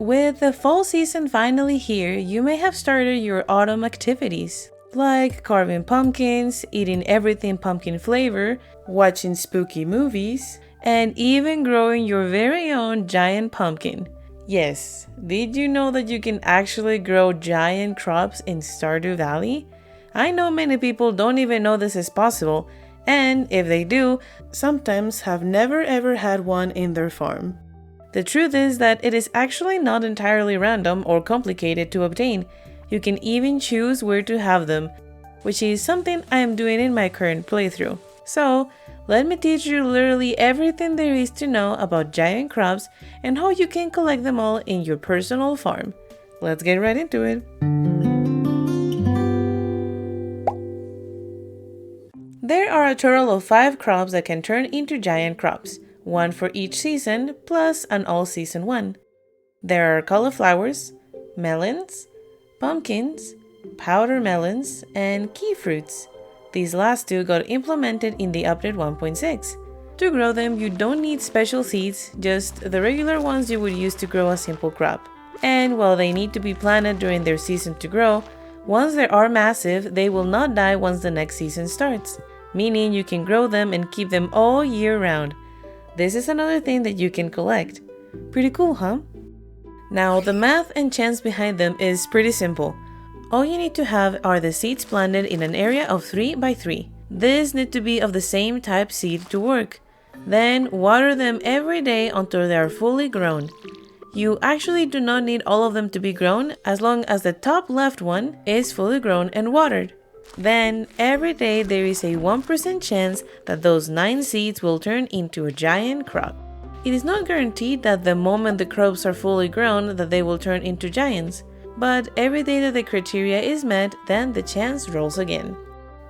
With the fall season finally here, you may have started your autumn activities, like carving pumpkins, eating everything pumpkin flavor, watching spooky movies, and even growing your very own giant pumpkin. Yes, did you know that you can actually grow giant crops in Stardew Valley? I know many people don't even know this is possible, and if they do, sometimes have never ever had one in their farm. The truth is that it is actually not entirely random or complicated to obtain. You can even choose where to have them, which is something I am doing in my current playthrough. So, let me teach you literally everything there is to know about giant crops and how you can collect them all in your personal farm. Let's get right into it. There are a total of 5 crops that can turn into giant crops, one for each season plus an all-season one. There are cauliflowers, melons, pumpkins, powdermelons, and key fruits. These last two got implemented in the update 1.6. To grow them, you don't need special seeds, just the regular ones you would use to grow a simple crop. And while they need to be planted during their season to grow, once they are massive, they will not die once the next season starts, meaning you can grow them and keep them all year round. This is another thing that you can collect. Pretty cool, huh? Now, the math and chance behind them is pretty simple. All you need to have are the seeds planted in an area of 3 by 3. These need to be of the same type seed to work. Then water them every day until they are fully grown. You actually do not need all of them to be grown as long as the top left one is fully grown and watered. Then every day there is a 1% chance that those 9 seeds will turn into a giant crop. It is not guaranteed that the moment the crops are fully grown that they will turn into giants, but every day that the criteria is met, then the chance rolls again.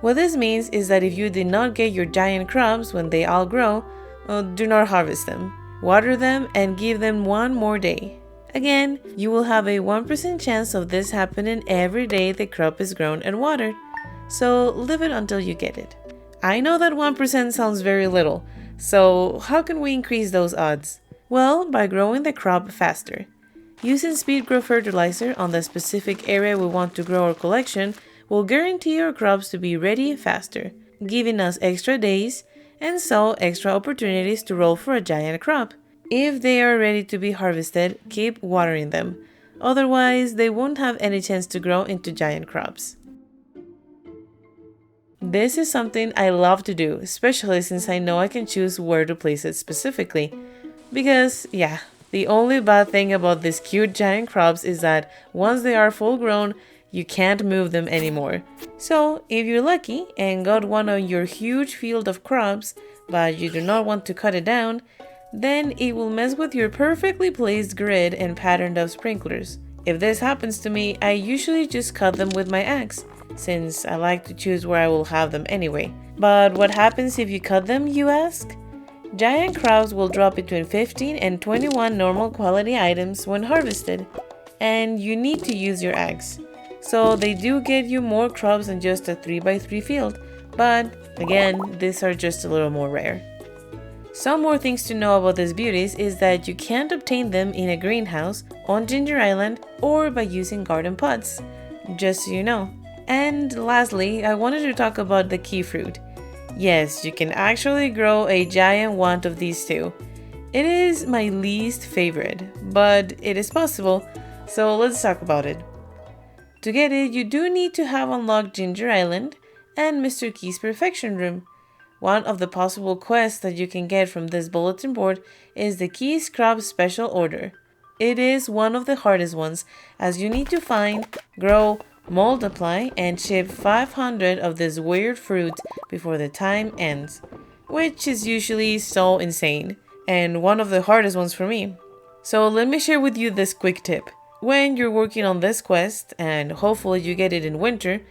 What this means is that if you did not get your giant crops when they all grow, do not harvest them. Water them and give them one more day. Again, you will have a 1% chance of this happening every day the crop is grown and watered. So leave it until you get it. I know that 1% sounds very little, so how can we increase those odds? Well, by growing the crop faster. Using speed grow fertilizer on the specific area we want to grow our collection will guarantee our crops to be ready faster, giving us extra days and so extra opportunities to roll for a giant crop. If they are ready to be harvested, keep watering them. Otherwise, they won't have any chance to grow into giant crops. This is something I love to do, especially since I know I can choose where to place it specifically. Because, yeah, the only bad thing about these cute giant crops is that once they are full grown, you can't move them anymore. So, if you're lucky and got one on your huge field of crops, but you do not want to cut it down, then it will mess with your perfectly placed grid and patterned of sprinklers. If this happens to me, I usually just cut them with my axe, since I like to choose where I will have them anyway. But what happens if you cut them, you ask? Giant crops will drop between 15 and 21 normal quality items when harvested, and you need to use your axe. So they do get you more crops than just a 3 by 3 field, but again, these are just a little more rare. Some more things to know about these beauties is that you can't obtain them in a greenhouse, on Ginger Island, or by using garden pots, just so you know. And lastly, I wanted to talk about the key fruit. Yes, you can actually grow a giant one of these two. It is my least favorite, but it is possible, so let's talk about it. To get it, you do need to have unlocked Ginger Island and Mr. Key's Perfection Room. One of the possible quests that you can get from this bulletin board is the Key's Crop Special Order. It is one of the hardest ones, as you need to find, grow, multiply, and ship 500 of this weird fruit before the time ends, which is usually so insane, and one of the hardest ones for me. So let me share with you this quick tip. When you're working on this quest, and hopefully you get it in winter,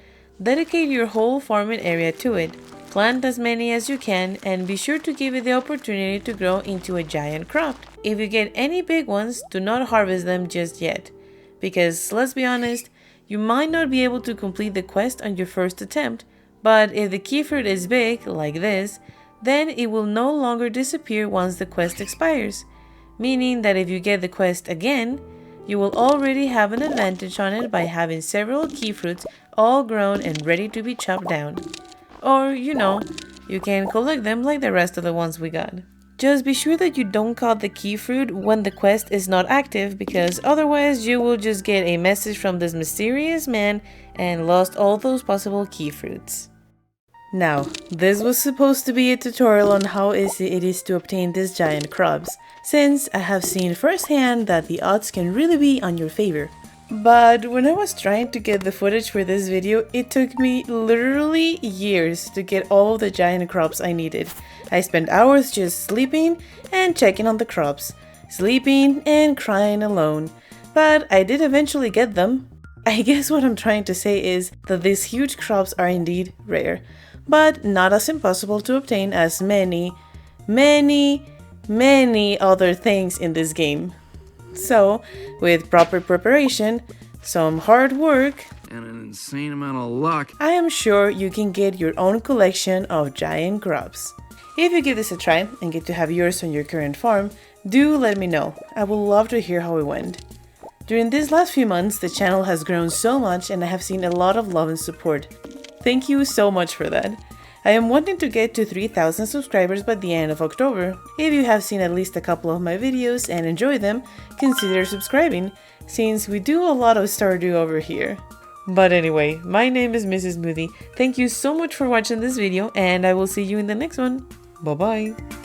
dedicate your whole farming area to it. Plant as many as you can and be sure to give it the opportunity to grow into a giant crop. If you get any big ones, do not harvest them just yet, because let's be honest, you might not be able to complete the quest on your first attempt, but if the key fruit is big, like this, then it will no longer disappear once the quest expires, meaning that if you get the quest again, you will already have an advantage on it by having several key fruits all grown and ready to be chopped down. Or, you can collect them like the rest of the ones we got. Just be sure that you don't cut the key fruit when the quest is not active, because otherwise you will just get a message from this mysterious man and lost all those possible key fruits. Now, this was supposed to be a tutorial on how easy it is to obtain these giant crabs, since I have seen firsthand that the odds can really be on your favor. But when I was trying to get the footage for this video, it took me literally years to get all of the giant crabs I needed. I spent hours just sleeping and checking on the crabs, sleeping and crying alone. But I did eventually get them. I guess what I'm trying to say is that these huge crabs are indeed rare, but not as impossible to obtain as many other things in this game. So, with proper preparation, some hard work, and an insane amount of luck, I am sure you can get your own collection of giant crabs. If you give this a try and get to have yours on your current farm, do let me know. I would love to hear how it went. During these last few months, the channel has grown so much and I have seen a lot of love and support. Thank you so much for that. I am wanting to get to 3,000 subscribers by the end of October. If you have seen at least a couple of my videos and enjoy them, consider subscribing, since we do a lot of Stardew over here. But anyway, my name is Mrs. Smuthy. Thank you so much for watching this video, and I will see you in the next one. Bye bye!